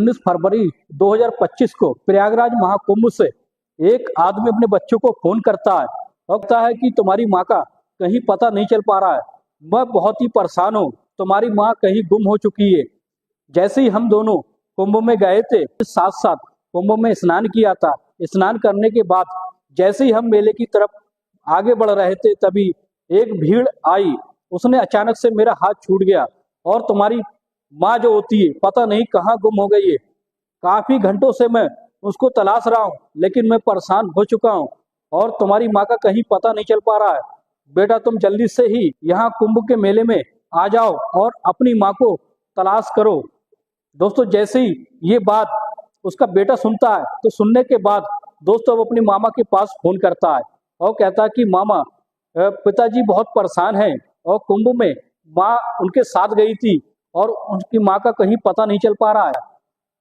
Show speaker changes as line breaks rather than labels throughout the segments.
19 फरवरी 2025 को प्रयागराज महाकुंभ से एक आदमी अपने बच्चों को फोन करता है और कहता है कि तुम्हारी माँ का कहीं पता नहीं चल पा रहा है, मैं बहुत ही परेशान हूँ, तुम्हारी माँ कहीं गुम हो चुकी है। जैसे ही हम दोनों कुंभ में गए थे, साथ साथ कुंभ में स्नान किया था। स्नान करने के बाद जैसे ही हम मेले की तरफ आगे बढ़ रहे थे, तभी एक भीड़ आई, उसने अचानक से मेरा हाथ छूट गया और तुम्हारी माँ जो होती है पता नहीं कहाँ गुम हो गई है। काफी घंटों से मैं उसको तलाश रहा हूँ, लेकिन मैं परेशान हो चुका हूँ और तुम्हारी माँ का कहीं पता नहीं चल पा रहा है। बेटा तुम जल्दी से ही यहाँ कुंभ के मेले में आ जाओ और अपनी माँ को तलाश करो। दोस्तों जैसे ही ये बात उसका बेटा सुनता है, तो सुनने के बाद दोस्तों वो अपनी मामा के पास फोन करता है और कहता है कि मामा, पिताजी बहुत परेशान हैं और कुंभ में माँ उनके साथ गई थी और उनकी माँ का कहीं पता नहीं चल पा रहा है,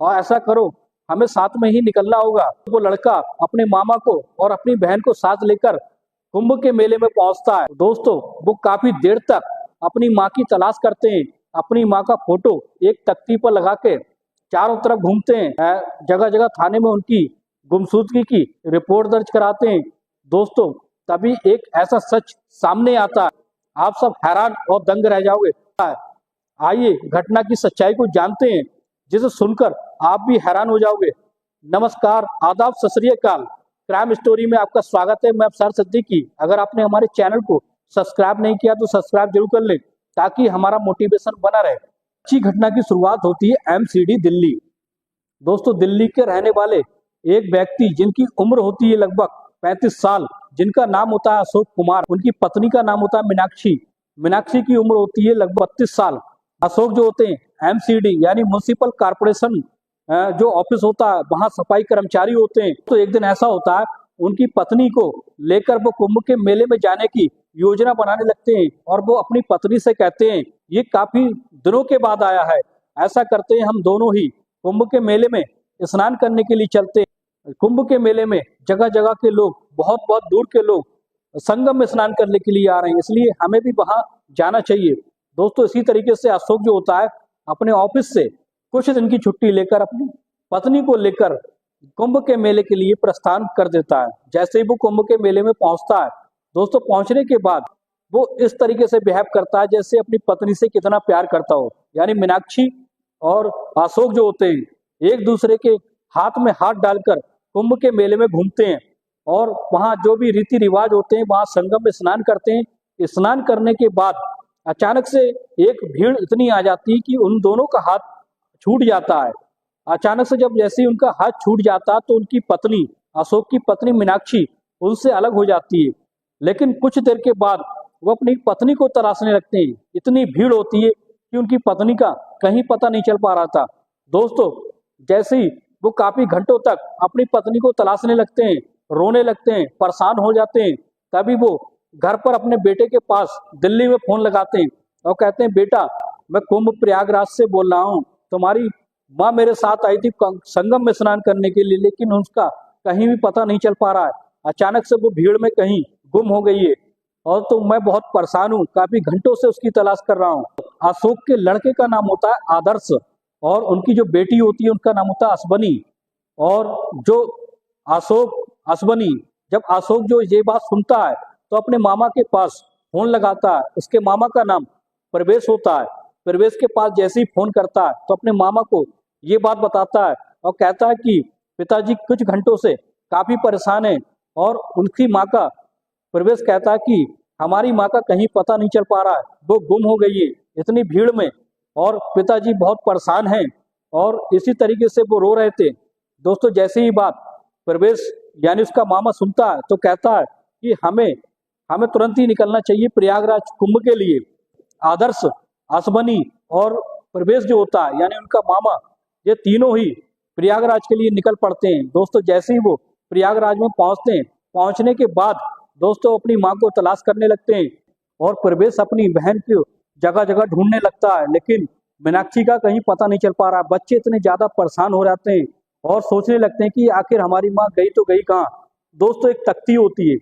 और ऐसा करो हमें साथ में ही निकलना होगा। वो लड़का अपने मामा को और अपनी बहन को साथ लेकर कुंभ के मेले में पहुंचता है। दोस्तों वो काफी देर तक अपनी माँ की तलाश करते हैं, अपनी माँ का फोटो एक तख्ती पर लगा के चारों तरफ घूमते हैं, जगह जगह थाने में उनकी गुमशुदगी की रिपोर्ट दर्ज कराते हैं। दोस्तों तभी एक ऐसा सच सामने आता है, आप सब हैरान और दंग रह जाओगे। आइए घटना की सच्चाई को जानते हैं, जिसे सुनकर आप भी हैरान हो जाओगे। नमस्कार, आदाब, सत श्री अकाल। क्राइम स्टोरी में आपका स्वागत है। मैं अफसर सिद्दीकी। अगर आपने हमारे चैनल को सब्सक्राइब नहीं किया तो सब्सक्राइब जरूर कर लें, ताकि हमारा मोटिवेशन बना रहे। अच्छी घटना की शुरुआत होती है एमसीडी दिल्ली। दोस्तों दिल्ली के रहने वाले एक व्यक्ति जिनकी उम्र होती है लगभग 35 साल, जिनका नाम होता है अशोक कुमार, उनकी पत्नी का नाम होता है मीनाक्षी। मीनाक्षी की उम्र होती है लगभग 32 साल। अशोक जो होते हैं एमसीडी यानी म्युनिसिपल कारपोरेशन जो ऑफिस होता है, वहां सफाई कर्मचारी होते हैं। तो एक दिन ऐसा होता है, उनकी पत्नी को लेकर वो कुंभ के मेले में जाने की योजना बनाने लगते हैं और वो अपनी पत्नी से कहते हैं, ये काफी दिनों के बाद आया है, ऐसा करते हैं हम दोनों ही कुंभ के मेले में स्नान करने के लिए चलते हैं। कुंभ के मेले में जगह जगह के लोग, बहुत बहुत दूर के लोग संगम में स्नान करने के लिए आ रहे हैं, इसलिए हमें भी वहां जाना चाहिए। दोस्तों इसी तरीके से अशोक जो होता है अपने ऑफिस से कुछ दिन की छुट्टी लेकर अपनी पत्नी को लेकर कुंभ के मेले के लिए प्रस्थान कर देता है। जैसे ही वो कुंभ के मेले में पहुंचता है, दोस्तों पहुंचने के बाद वो इस तरीके से बिहेव करता है जैसे अपनी पत्नी से कितना प्यार करता हो। यानी मीनाक्षी और अशोक जो होते हैं एक दूसरे के हाथ में हाथ डालकर कुंभ के मेले में घूमते हैं और वहां जो भी रीति रिवाज होते हैं वहां संगम में स्नान करते हैं। स्नान करने के बाद अचानक से एक भीड़ इतनी आ जाती है कि उन दोनों का हाथ छूट जाता है। अचानक से जब जैसे ही उनका हाथ छूट जाता है, तो उनकी पत्नी, अशोक की पत्नी मीनाक्षी उनसे अलग हो जाती है। लेकिन कुछ देर के बाद वो अपनी पत्नी को तलाशने लगते हैं। इतनी भीड़ होती है कि उनकी पत्नी का कहीं पता नहीं चल पा रहा था। दोस्तों जैसे ही वो काफी घंटों तक अपनी पत्नी को तलाशने लगते हैं, रोने लगते हैं, परेशान हो जाते हैं, तभी वो घर पर अपने बेटे के पास दिल्ली में फोन लगाते हैं और कहते हैं, बेटा मैं कुंभ प्रयागराज से बोल रहा हूँ, तुम्हारी माँ मेरे साथ आई थी संगम में स्नान करने के लिए, लेकिन उसका कहीं भी पता नहीं चल पा रहा है। अचानक से वो भीड़ में कहीं गुम हो गई है और तो मैं बहुत परेशान हूँ, काफी घंटों से उसकी तलाश कर रहा हूँ। अशोक के लड़के का नाम होता है आदर्श और उनकी जो बेटी होती है उनका नाम होता है असबनी। और जो असबनी, जब अशोक जो ये बात सुनता है तो अपने मामा के पास फोन लगाता है। उसके मामा का नाम प्रवेश होता है। प्रवेश के पास जैसे ही फोन करता है तो अपने मामा को ये बात बताता है और कहता है कि पिताजी कुछ घंटों से काफी परेशान है और उनकी माँ का, प्रवेश कहता है कि हमारी माँ का कहीं पता नहीं चल पा रहा है, वो गुम हो गई है इतनी भीड़ में और पिताजी बहुत परेशान हैं। और इसी तरीके से वो रो रहे थे। दोस्तों जैसे ही बात प्रवेश यानी उसका मामा सुनता है तो कहता है कि हमें तुरंत ही निकलना चाहिए प्रयागराज कुंभ के लिए। आदर्श, असबनी और प्रवेश जो होता है यानी उनका मामा, ये तीनों ही प्रयागराज के लिए निकल पड़ते हैं। दोस्तों जैसे ही वो प्रयागराज में पहुंचते हैं, पहुंचने के बाद दोस्तों अपनी माँ को तलाश करने लगते हैं और प्रवेश अपनी बहन को जगह जगह ढूंढने लगता है, लेकिन मीनाक्षी का कहीं पता नहीं चल पा रहा। बच्चे इतने ज्यादा परेशान हो जाते हैं और सोचने लगते हैं कि आखिर हमारी माँ गई तो गई कहाँ। दोस्तों एक तख्ती होती है,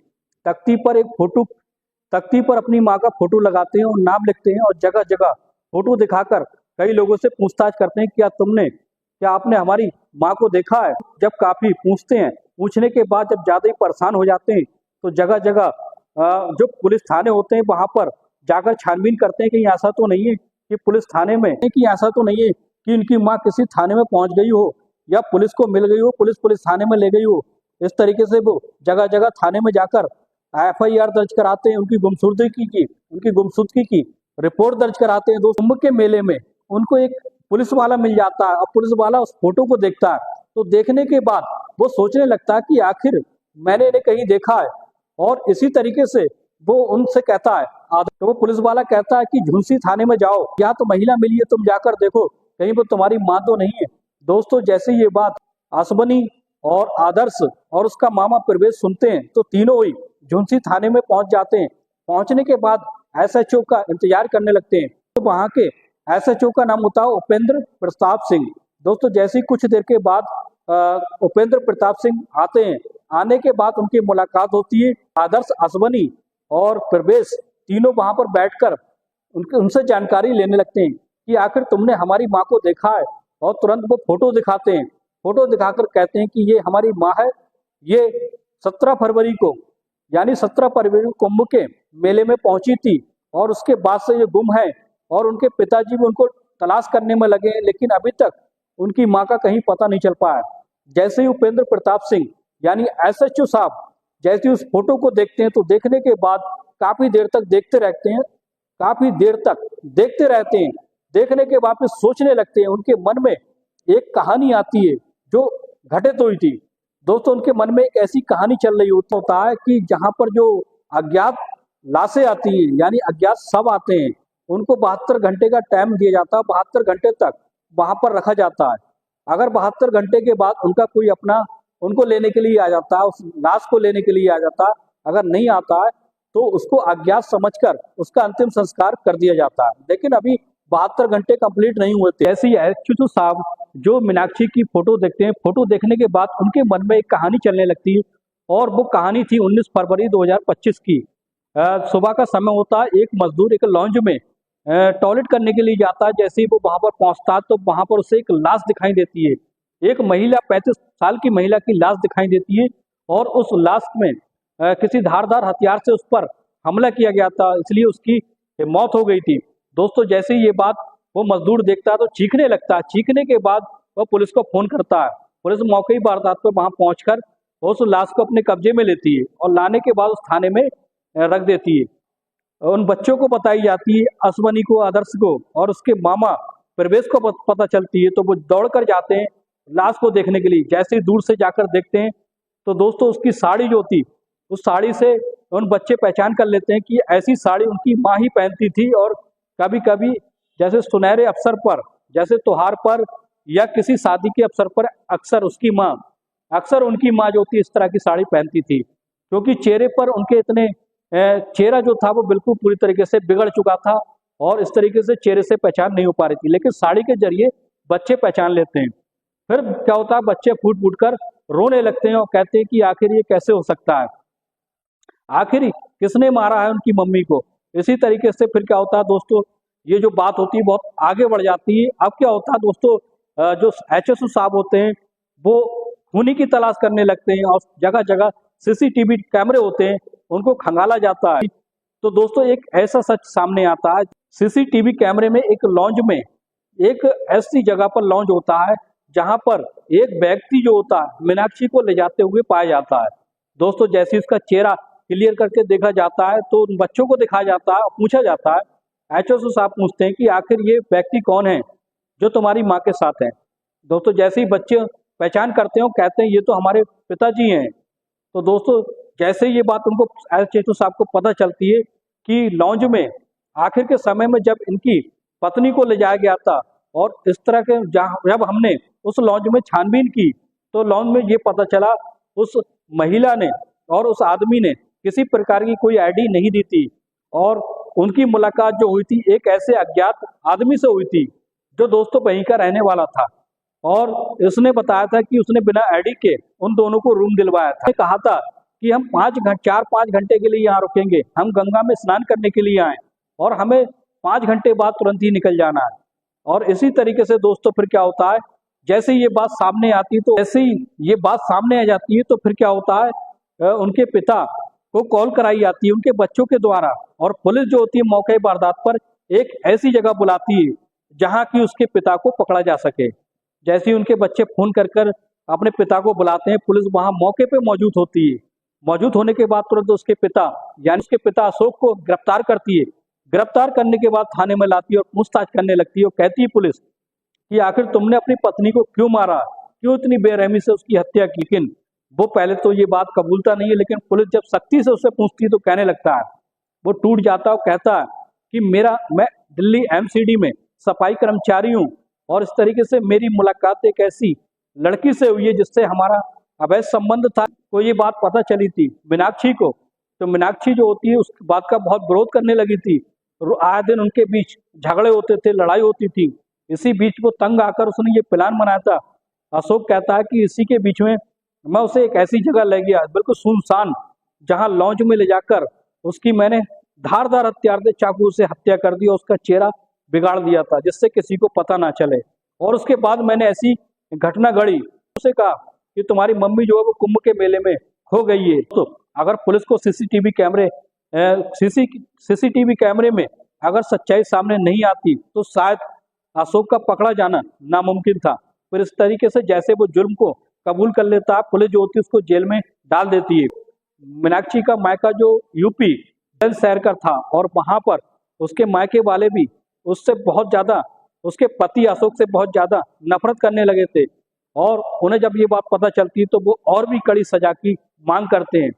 तख्ती पर अपनी माँ का फोटो लगाते हैं और नाम लिखते हैं और जगह जगह फोटो दिखाकर कई लोगों से पूछताछ करते हैं, क्या आपने हमारी माँ को देखा है? जब काफी पूछते हैं, पूछने के बाद जब ज्यादा ही परेशान हो जाते हैं तो जगह जगह जो पुलिस थाने होते हैं वहां पर जाकर छानबीन करते हैं कि ऐसा तो नहीं है कि पुलिस थाने में, कि ऐसा तो नहीं है कि इनकी माँ किसी थाने में पहुंच गई हो या पुलिस को मिल गई हो, पुलिस थाने में ले गई हो। इस तरीके से वो जगह जगह थाने में जाकर FIR दर्ज कराते हैं, उनकी गुमशुदगी की रिपोर्ट दर्ज कराते हैं। दोस्तों, कुंभ के मेले में उनको एक पुलिस वाला मिल जाता है और पुलिस वाला उस फोटो को देखता है, तो देखने के बाद वो सोचने लगता है कि आखिर मैंने इन्हें कहीं देखा है, और इसी तरीके से वो उनसे कहता है, तो वो पुलिस वाला कहता है कि झुंसी थाने में जाओ, यहाँ तो महिला मिली है, तुम जाकर देखो कहीं वो तुम्हारी माँ तो नहीं है। दोस्तों, जैसे ये बात असबनी और आदर्श और उसका मामा प्रवेश सुनते हैं तो तीनों ही झुंसी थाने में पहुंच जाते हैं। पहुंचने के बाद SHO का इंतजार करने लगते हैं। तो वहां के SHO का नाम होता है उपेंद्र प्रताप सिंह। दोस्तों, जैसे ही कुछ देर के बाद उपेंद्र प्रताप सिंह आते हैं, आने के बाद उनकी मुलाकात होती है। आदर्श, असबनी और प्रवेश तीनों वहां पर बैठकर उनसे जानकारी लेने लगते हैं कि आखिर तुमने हमारी माँ को देखा है, और तुरंत वो फोटो दिखाते हैं। फोटो दिखाकर कहते हैं कि ये हमारी माँ है, ये 17 फरवरी को, यानी 17 फरवरी को कुंभ के मेले में पहुंची थी और उसके बाद से ये गुम है, और उनके पिताजी भी उनको तलाश करने में लगे हैं, लेकिन अभी तक उनकी माँ का कहीं पता नहीं चल पाया। जैसे ही उपेंद्र प्रताप सिंह यानी SHO साहब जैसे उस फोटो को देखते हैं, तो देखने के बाद काफी देर तक देखते रहते हैं, देखने के बाद फिर सोचने लगते हैं। उनके मन में एक कहानी आती है जो घटित हुई थी। दोस्तों, उनके मन में एक ऐसी कहानी चल रही होता है कि जहां पर जो अज्ञात लाशें आती हैं, यानी अज्ञात शव आते हैं, उनको 72 घंटे का टाइम दिया जाता है। 72 घंटे तक वहां पर रखा जाता है। अगर 72 घंटे के बाद उनका कोई अपना उनको लेने के लिए आ जाता है, उस लाश को लेने के लिए आ जाता है, अगर नहीं आता है तो उसको अज्ञात समझकर उसका अंतिम संस्कार कर दिया जाता है। लेकिन अभी 72 घंटे कंप्लीट नहीं हुए थे। ऐसे ही SHO साहब जो मीनाक्षी की फोटो देखते हैं, फोटो देखने के बाद उनके मन में एक कहानी चलने लगती है, और वो कहानी थी 19 फरवरी 2025 की। सुबह का समय होता है, एक मजदूर एक लॉन्ज में टॉयलेट करने के लिए जाता है। जैसे ही वो वहां पर पहुंचता है तो वहां पर उसे एक लाश दिखाई देती है। एक महिला, 35 साल की महिला की लाश दिखाई देती है, और उस लाश में किसी धारदार हथियार से उस पर हमला किया गया था, इसलिए उसकी मौत हो गई थी। दोस्तों, जैसे ही ये बात वो मजदूर देखता है तो चीखने लगता है। चीखने के बाद वो पुलिस को फोन करता है। पुलिस मौके की वारदात पर वहां पहुंचकर उस लाश को अपने कब्जे में लेती है और लाने के बाद उस थाने में रख देती है। उन बच्चों को बताई जाती है, असबनी को, आदर्श को, और उसके मामा प्रवेश को पता चलती है, तो वो दौड़ कर जाते हैं लाश को देखने के लिए। जैसे ही दूर से जाकर देखते हैं तो दोस्तों, उसकी साड़ी जो थी, उस साड़ी से उन बच्चे पहचान कर लेते हैं कि ऐसी साड़ी उनकी माँ ही पहनती थी। और कभी कभी जैसे सुनहरे अवसर पर, जैसे त्योहार पर या किसी शादी के अवसर पर अक्सर उनकी माँ जो थी इस तरह की साड़ी पहनती थी, क्योंकि चेहरे पर उनके चेहरा जो था वो बिल्कुल पूरी तरीके से बिगड़ चुका था, और इस तरीके से चेहरे से पहचान नहीं हो पा रही थी। लेकिन साड़ी के जरिए बच्चे पहचान लेते हैं। फिर क्या होता है, बच्चे फूट फूट कर रोने लगते हैं और कहते हैं कि आखिर ये कैसे हो सकता है, आखिर किसने मारा है उनकी मम्मी को। इसी तरीके से फिर क्या होता है दोस्तों, ये जो बात होती है बहुत आगे बढ़ जाती है। अब क्या होता है दोस्तों, जो HSO साहब होते हैं वो खूनी की तलाश करने लगते हैं, और जगह जगह CCTV कैमरे होते हैं, उनको खंगाला जाता है। तो दोस्तों, एक ऐसा सच सामने आता है, CCTV कैमरे में एक लॉन्ज में, एक ऐसी जगह पर लॉन्ज होता है जहां पर एक व्यक्ति जो होता है मीनाक्षी को ले जाते हुए पाया जाता है। दोस्तों, जैसे उसका चेहरा क्लियर करके देखा जाता है तो उन बच्चों को दिखाया जाता है, पूछा जाता है। HSO साहब पूछते हैं कि आखिर ये व्यक्ति कौन है जो तुम्हारी माँ के साथ है। दोस्तों, जैसे ही बच्चे पहचान करते हैं, कहते हैं ये तो हमारे पिताजी हैं। तो दोस्तों, जैसे ये बात उनको HSO साहब को पता चलती है कि लॉन्ज में आखिर के समय में जब इनकी पत्नी को ले जाया गया था, और इस तरह के जब हमने उस लॉन्ज में छानबीन की तो लॉन्ज में ये पता चला उस महिला ने और उस आदमी ने किसी प्रकार की कोई ID नहीं दी थी, और उनकी मुलाकात जो हुई थी एक ऐसे अज्ञात आदमी से हुई थी जो दोस्तों वहीं का रहने वाला था, और उसने बताया था कि उसने बिना ID के उन दोनों को रूम दिलवाया था। कहा था कि हम 4-5 घंटे के लिए यहाँ रुकेंगे, हम गंगा में स्नान करने के लिए आए और हमें 5 घंटे बाद तुरंत ही निकल जाना है। और इसी तरीके से दोस्तों फिर क्या होता है, जैसे ही ये बात सामने आती तो जैसे ही ये बात सामने आ जाती है तो फिर क्या होता है, उनके पिता को कॉल कराई जाती है उनके बच्चों के द्वारा, और पुलिस जो होती है मौके वारदात पर एक ऐसी जगह बुलाती है जहां की उसके पिता को पकड़ा जा सके। जैसे ही उनके बच्चे फोन कर कर अपने पिता को बुलाते हैं, पुलिस वहां मौके पे मौजूद होती है। मौजूद होने के बाद तुरंत उसके पिता यानी उसके पिता अशोक को गिरफ्तार करती है। गिरफ्तार करने के बाद थाने में लाती है और पूछताछ करने लगती है और कहती है पुलिस कि आखिर तुमने अपनी पत्नी को क्यों मारा, क्यों इतनी बेरहमी से उसकी हत्या की। लेकिन वो पहले तो ये बात कबूलता नहीं है, लेकिन पुलिस जब सख्ती से उससे पूछती है तो कहने लगता है, वो टूट जाता है और कहता है कि मैं दिल्ली एमसीडी में सफाई कर्मचारी हूँ और इस तरीके से मेरी मुलाकात एक ऐसी लड़की से हुई है जिससे हमारा अवैध संबंध था। को ये बात पता चली थी मीनाक्षी को, तो मीनाक्षी जो होती है उस बात का बहुत विरोध करने लगी थी। आए दिन उनके बीच झगड़े होते थे, लड़ाई होती थी। इसी बीच वो तंग आकर उसने ये प्लान बनाया था। अशोक कहता है कि इसी के बीच में मैं उसे एक ऐसी जगह ले गया बिल्कुल सुनसान, जहां लॉन्च में ले जाकर उसकी मैंने धारदार हथियार से चाकू से हत्या कर दी और उसका चेहरा बिगाड़ दिया था जिससे किसी को पता ना चले। और उसके बाद मैंने ऐसी घटना घड़ी, उसे कहा कि तुम्हारी मम्मी जो है वो कुंभ के मेले में खो गई है। तो अगर पुलिस को सीसीटीवी कैमरे में अगर सच्चाई सामने नहीं आती तो शायद अशोक का पकड़ा जाना नामुमकिन था। फिर इस तरीके से जैसे वो जुर्म को कबूल कर लेता है, पुलिस जो होती है उसको जेल में डाल देती है। मीनाक्षी का मायका जो यूपी शहर का था और वहां पर उसके मायके वाले भी उससे बहुत ज्यादा, उसके पति अशोक से बहुत ज्यादा नफरत करने लगे थे। और उन्हें जब ये बात पता चलती है तो वो और भी कड़ी सजा की मांग करते हैं।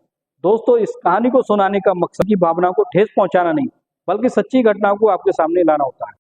दोस्तों, इस कहानी को सुनाने का मकसद की भावना को ठेस पहुंचाना नहीं, बल्कि सच्ची घटनाओं को आपके सामने लाना होता है।